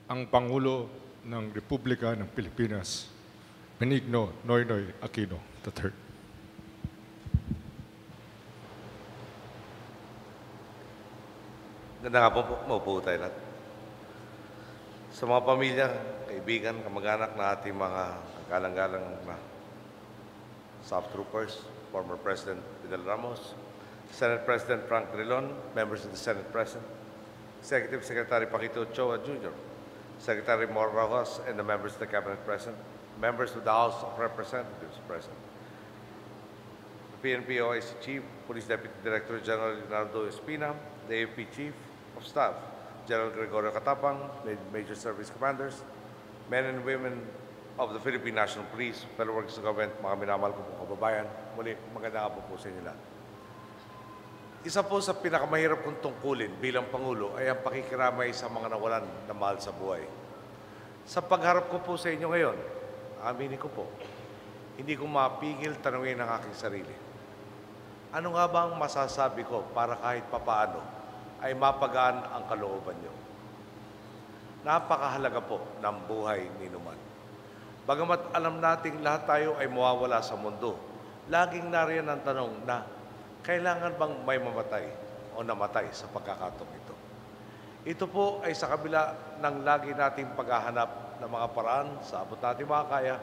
ang Pangulo ng Republika ng Pilipinas, Benigno Noynoy Aquino III. Ganda nga po, maupo tayo lahat. Sa mga pamilya, kaibigan, kamag-anak na ating mga galang-galang na soft troopers, former President Fidel Ramos, Senate President Frank Drilon, members of the Senate President, Executive Secretary Paquito Ochoa Jr., Secretary Mauro Rojas, and the members of the Cabinet present, members of the House of Representatives present, the PNP OIC Chief, Police Deputy Director General Leonardo Espina, the AFP Chief of Staff, General Gregorio Catapang, Major Service Commanders, men and women of the Philippine National Police, fellow workers of government, mga minamahal ko pong kababayan, muli magandang hapon po sa inyo lahat. Isa po sa pinakamahirap kong tungkulin bilang Pangulo ay ang pakikiramay sa mga nawalan na mahal sa buhay. Sa pagharap ko po sa inyo ngayon, aminin ko po, hindi ko mapigil tanungin ang aking sarili. Ano nga ba ang masasabi ko para kahit papaano ay mapagaan ang kalooban niyo? Napakahalaga po ng buhay ni Numan. Bagamat alam nating lahat tayo ay mawawala sa mundo, laging nariyan ang tanong na kailangan bang may mamatay o namatay sa pagkakataong ito? Ito po ay sa kabila ng lagi nating paghahanap ng mga paraan sa abot nating makakaya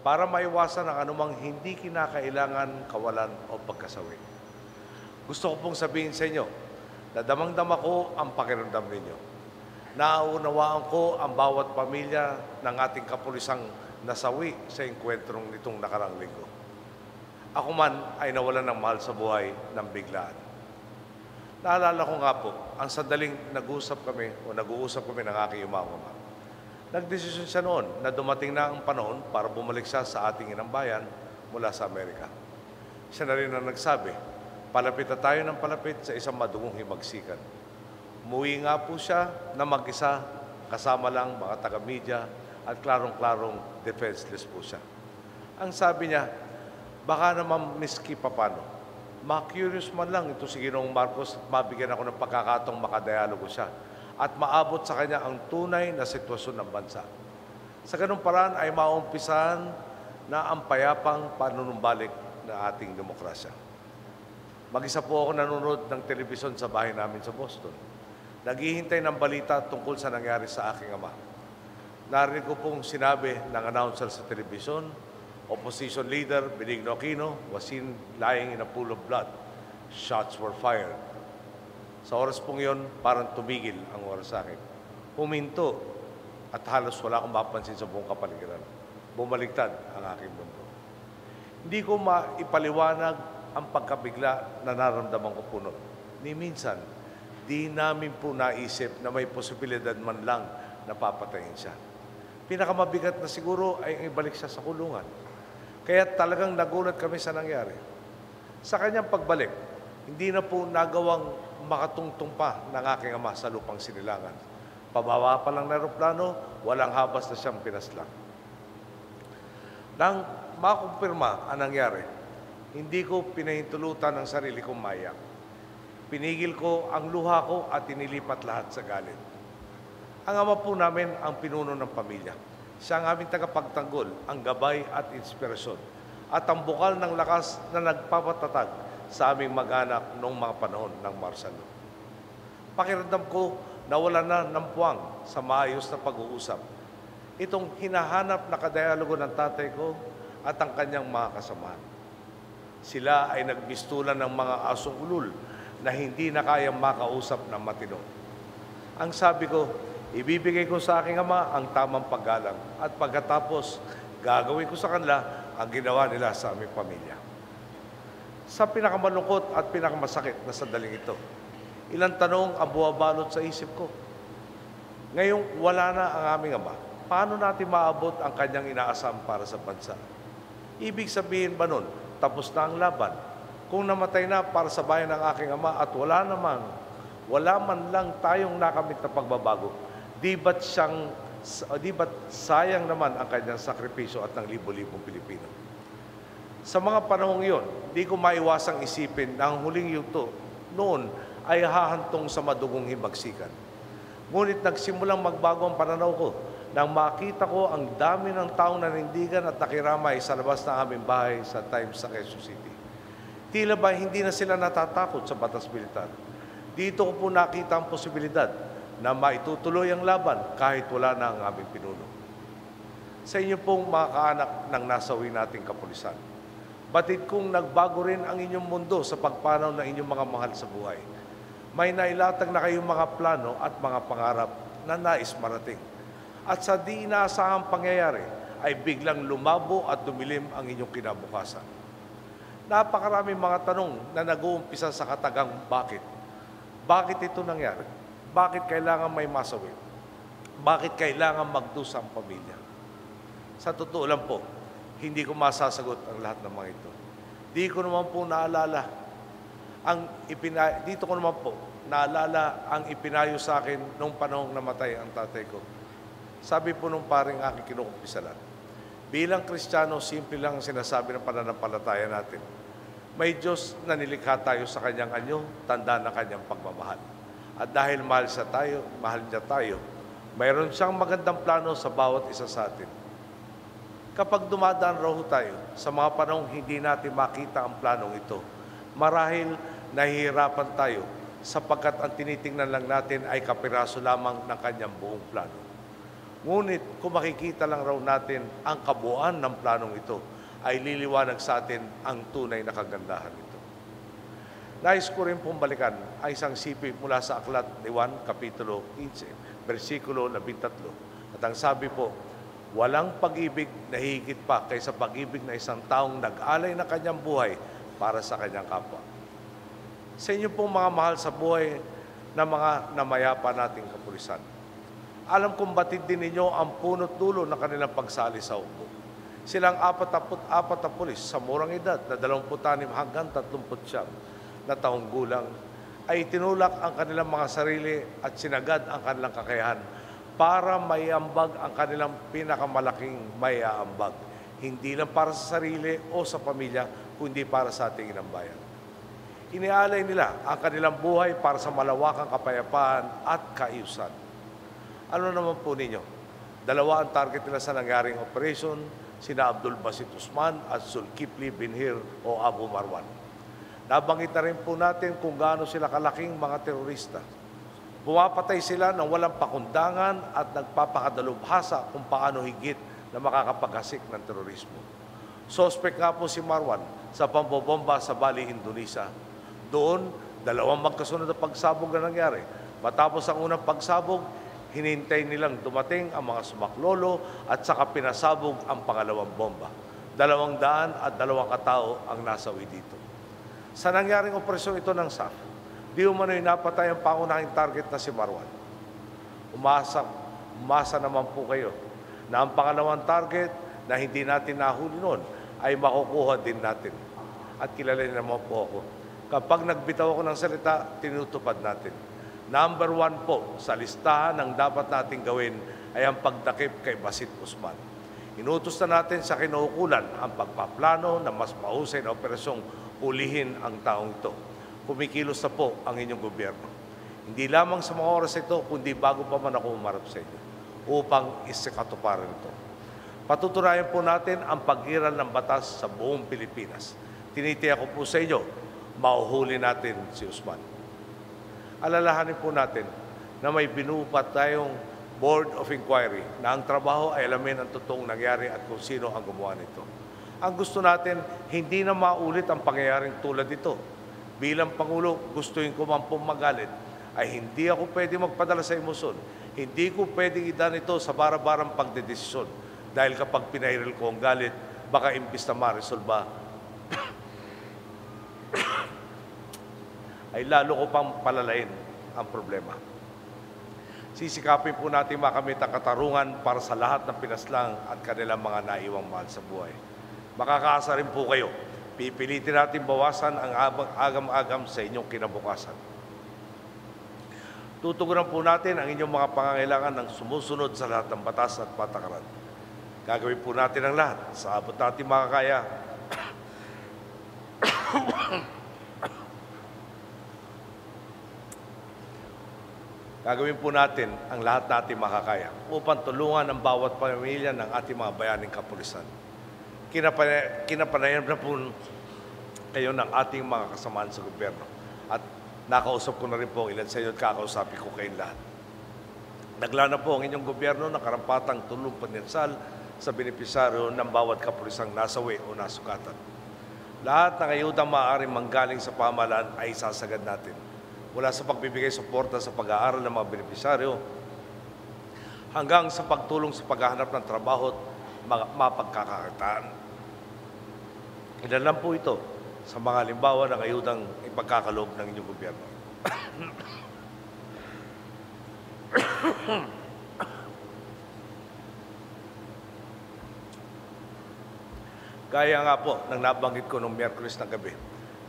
para maiwasan ang anumang hindi kinakailangan kawalan o pagkasawi. Gusto ko pong sabihin sa inyo na damang-dama ko ang pakiramdam ninyo. Naunawaan ko ang bawat pamilya ng ating kapulisang nasawi sa engkwentrong nitong nakarang linggo. Ako man ay nawalan ng mahal sa buhay ng biglaan. Naalala ko nga po, ang sandaling nag-uusap kami ng aking umama. Nagdesisyon siya noon na dumating na ang panahon para bumalik siya sa ating inang bayan mula sa Amerika. Siya na rin ang nagsabi, palapit na tayo ng palapit sa isang madugong himagsikan. Umuwi nga po siya na mag-isa, kasama lang mga taga-media at klarong-klarong defenseless po siya. Ang sabi niya, baka naman miski papano, ma-curious man lang ito si Ginoong Marcos at mabigyan ako ng pagkakataong makadialogo siya at maabot sa kanya ang tunay na sitwasyon ng bansa. Sa ganung paraan ay maumpisahan na ang payapang panunumbalik ng ating demokrasya. Mag-isa po ako nanonood ng telebisyon sa bahay namin sa Boston. Naghihintay ng balita tungkol sa nangyari sa aking ama. Narinig ko pong sinabi ng announcer sa telebisyon, Opposition Leader Benigno Aquino was seen lying in a pool of blood. Shots were fired. Sa oras pong yun, parang tumigil ang oras sa akin. Huminto at halos wala akong mapansin sa buong kapaligiran. Bumaligtad ang aking mundo. Hindi ko maipaliwanag ang pagkabigla na naramdaman ko po noon. Ni minsan, di namin po naisip na may posibilidad man lang na papatayin siya. Pinakamabigat na siguro ay ibalik siya sa kulungan. Kaya talagang nagulat kami sa nangyari. Sa kanyang pagbalik, hindi na po nagawang makatungtong pa ng aking ama sa lupang sinilangan. Pababa pa lang na aeroplano, walang habas na siyang pinaslang. Nang makumpirma ang nangyari, hindi ko pinahintulutan ang sarili kong maiyak. Pinigil ko ang luha ko at inilipat lahat sa galit. Ang ama po namin ang pinuno ng pamilya. Siya ang aming tagapagtanggol, ang gabay at inspirasyon, at ang bukal ng lakas na nagpapatatag sa aming mag-anak noong mga panahon ng martial law. Pakiramdam ko na wala na ng puwang sa maayos na pag-uusap. Itong hinahanap na kadialogo ng tatay ko at ang kanyang mga kasamahan. Sila ay nagbistulan ng mga asong ulul na hindi na kayang makausap ng matino. Ang sabi ko, ibibigay ko sa aking ama ang tamang paggalang at pagkatapos gagawin ko sa kanila ang ginawa nila sa aming pamilya. Sa pinakamalungkot at pinakamasakit na sandaling ito, ilang tanong ang buwabalot sa isip ko. Ngayong wala na ang aming ama, paano natin maabot ang kanyang inaasam para sa bansa? Ibig sabihin ba nun, tapos na ang laban? Kung namatay na para sa bayan ng aking ama at wala man lang tayong nakamit na pagbabago, di ba't sayang naman ang kanyang sakripisyo at ng libo-libong Pilipino? Sa mga panahong iyon, di ko maiwasang isipin na ang huling yugto noon ay hahantong sa madugong himagsikan. Ngunit nagsimulang magbago ang pananaw ko nang makita ko ang dami ng taong nanindigan at nakiramay sa labas ng aming bahay sa Times sa Quezon City. Tila ba hindi na sila natatakot sa batas militar? Dito ko po nakita ang posibilidad na maitutuloy ang laban kahit wala na ang aming pinuno. Sa inyo pong mga kaanak ng nasawi nating kapulisan, batid kong nagbago rin ang inyong mundo sa pagpanaw ng inyong mga mahal sa buhay. May nailatag na kayong mga plano at mga pangarap na nais marating. At sa di inaasahang pangyayari ay biglang lumabo at dumilim ang inyong kinabukasan. Napakaraming mga tanong na nag-uumpisa sa katagang bakit. Bakit ito nangyari? Bakit kailangan may masawi? Bakit kailangan magdusa ang pamilya? Sa totoo lang po, hindi ko masasagot ang lahat ng mga ito. Di ko naman po naalala dito ko naman po naalala ang ipinayo sa akin nung panahong namatay ang tatay ko. Sabi po nung paring aking kinukumpisalan, bilang Kristiyano, simple lang ang sinasabi ng pananampalataya natin. May Diyos na nilikha tayo sa Kanyang anyo, tanda ng Kanyang pagmamahal. At dahil mahal niya tayo, mayroon siyang magandang plano sa bawat isa sa atin. Kapag dumadaan raw tayo sa mga panahong hindi natin makita ang planong ito, marahil nahihirapan tayo sapagkat ang tinitingnan lang natin ay kapiraso lamang ng Kanyang buong plano. Ngunit kung makikita lang raw natin ang kabuuan ng planong ito, ay liliwanag sa atin ang tunay na kagandahan nito. Nais ko rin pong balikan ang isang sipi mula sa aklat ni Juan, Kapitulo 15, versikulo 13. At ang sabi po, walang pag-ibig na higit pa kaysa pag-ibig na isang taong nag-alay na kanyang buhay para sa kanyang kapwa. Sa inyo pong mga mahal sa buhay na mga namayapa nating kapulisan, alam kong batid din ninyo ang punot dulo ng kanilang pagsali sa hukbo. Silang 44 na pulis sa murang edad na 26 hanggang 39 na taong gulang ay tinulak ang kanilang mga sarili at sinagad ang kanilang kakayahan para maiambag ang kanilang pinakamalaking maiaambag. Hindi lang para sa sarili o sa pamilya, kundi para sa ating inang bayan. Inialay nila ang kanilang buhay para sa malawakang kapayapaan at kaayusan. Ano naman po ninyo? Dalawa ang target nila sa nangyaring operation, sina Abdul Basit Usman at Zulkifli Binhir o Abu Marwan. Nabanggit na rin po natin kung gaano sila kalaking mga terorista. Pumapatay sila ng walang pakundangan at nagpapakadalubhasa kung paano higit na makakapaghasik ng terorismo. Suspect nga po si Marwan sa pambobomba sa Bali, Indonesia. Doon, dalawang magkasunod na pagsabog na nangyari. Matapos ang unang pagsabog, hinintay nilang dumating ang mga sumaklolo at saka pinasabog ang pangalawang bomba. 202 katao ang nasawi dito. Sa nangyaring operasyon ito ng SAF, di umano'y napatay ang pangunahing target na si Marwan. Umasa naman po kayo na ang pangalawang target na hindi natin nahuli noon ay makukuha din natin. At kilalanin naman po ako. Kapag nagbitaw ako ng salita, tinutupad natin. Number 1 po sa listahan ng dapat nating gawin ay ang pagdakip kay Basit Usman. Inutos na natin sa kinuukulan ang pagpaplano ng mas mahusay na operasyong hulihin ang taong ito. Kumikilos na po ang inyong gobyerno. Hindi lamang sa mga oras ito, kundi bago pa man ako umarap sa inyo upang isikatuparan ito. Patutunayan po natin ang pag-iral ng batas sa buong Pilipinas. Tinitiyak ko po sa inyo, mauhuli natin si Usman. Alalahanin po natin na may binupat tayong Board of Inquiry na ang trabaho ay alamin ang totoong nangyari at kung sino ang gumawa nito. Ang gusto natin, hindi na maulit ang pangyayaring tulad ito. Bilang Pangulo, gustuin ko man pong magalit, ay hindi ako pwede magpadala sa emosyon. Hindi ko pwedeng idaan ito sa bara-barang pagdedesisyon. Dahil kapag pinahiril ko ang galit, baka imbis na ma-resolve ay lalo ko pang palalain ang problema. Sisikapin po natin makamit ang katarungan para sa lahat ng pinaslang at kanilang mga naiwang mahal sa buhay. Makakaasa rin po kayo. Pipilitin natin bawasan ang agam-agam sa inyong kinabukasan. Tutugunan po natin ang inyong mga pangangailangan ng sumusunod sa lahat ng batas at patakaran. Gagawin po natin ang lahat sa abot natin makakaya Gagawin po natin ang lahat natin makakaya upang tulungan ang bawat pamilya ng ating mga bayaning kapulisan. Kinapanayan na po kayo ng ating mga kasamaan sa gobyerno. At nakausap ko na rin po ilan sa inyo at kakausapin ko kayong lahat. Naglana po ang inyong gobyerno ng karampatang tulong paninsal sa benepisaryo ng bawat kapulisang nasawi o nasukatan. Lahat ng ayudang maaaring manggaling sa pamahalaan ay sasagad natin. Mula sa pagbibigay suporta sa pag-aaral ng mga benepisaryo hanggang sa pagtulong sa paghahanap ng trabaho at mapagkakakitaan. Ilan lang po ito sa mga halimbawa ng ayudang ipagkakaloob ng inyong gobyerno. Gaya nga po ng nabanggit ko noong Miyerkules na gabi,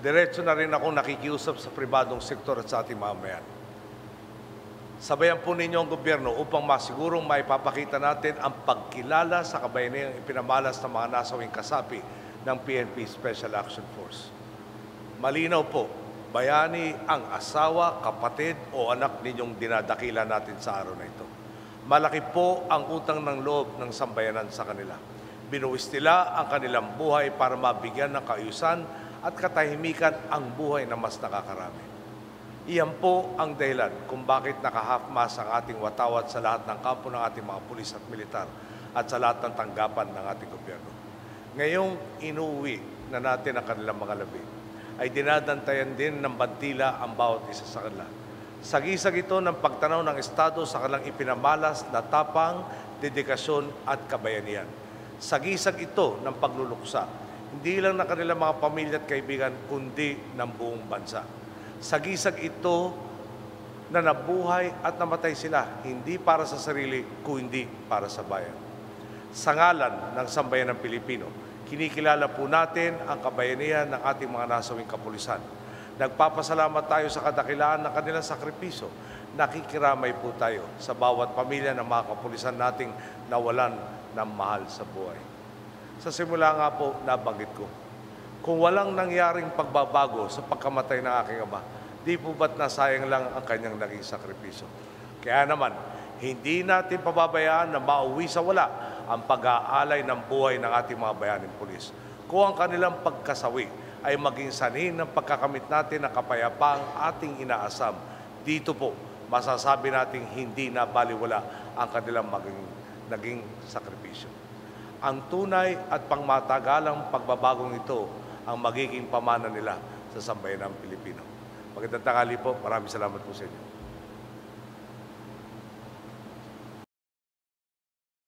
diretso na rin akong nakikiusap sa pribadong sektor at sa ating mamamayan. Sabayan po ninyo ang gobyerno upang masigurong maipapakita natin ang pagkilala sa kabayanihang ipinamalas ng mga nasawing kasapi ng PNP Special Action Force. Malinaw po, bayani ang asawa, kapatid o anak ninyong dinadakila natin sa araw na ito. Malaki po ang utang ng loob ng sambayanan sa kanila. Binuwis nila ang kanilang buhay para mabigyan ng kaayusan at katahimikan ang buhay na mas nakakarami. Iyan po ang dahilan kung bakit naka-half-mast ang ating watawat sa lahat ng kampo ng ating mga pulis at militar at sa lahat ng tanggapan ng ating gobyerno. Ngayong inuwi na natin ang kanilang mga labi, ay dinadantayan din ng bantila ang bawat isa sa kanila. Sagisag ito ng pagtanaw ng Estado sa kanilang ipinamalas na tapang, dedikasyon at kabayanihan. Sagisag ito ng pagluluksa, hindi lang ng kanilang mga pamilya at kaibigan, kundi ng buong bansa. Sagisag ito na nabuhay at namatay sila, hindi para sa sarili, kundi para sa bayan. Sa ngalan ng sambayan ng Pilipino, kinikilala po natin ang kabayanihan ng ating mga nasawing kapulisan. Nagpapasalamat tayo sa kadakilaan ng kanilang sakripisyo. Nakikiramay po tayo sa bawat pamilya ng mga kapulisan nating nawalan ng mahal sa buhay. Sa simula nga po, nabanggit ko, kung walang nangyaring pagbabago sa pagkamatay ng aking ama, di po ba't nasayang lang ang kanyang naging sakripisyo? Kaya naman, hindi natin pababayaan na mauwi sa wala ang pag-aalay ng buhay ng ating mga bayaning pulis. Kung ang kanilang pagkasawi ay maging sanhin ng pagkakamit natin ng kapayapaang ating inaasam, dito po masasabi nating hindi na baliwala ang kanilang naging sakripisyo. Ang tunay at pangmatagalang pagbabagong ito ang magiging pamana nila sa sambayanang Pilipino. Magandang tanghali po. Maraming salamat po sa inyo.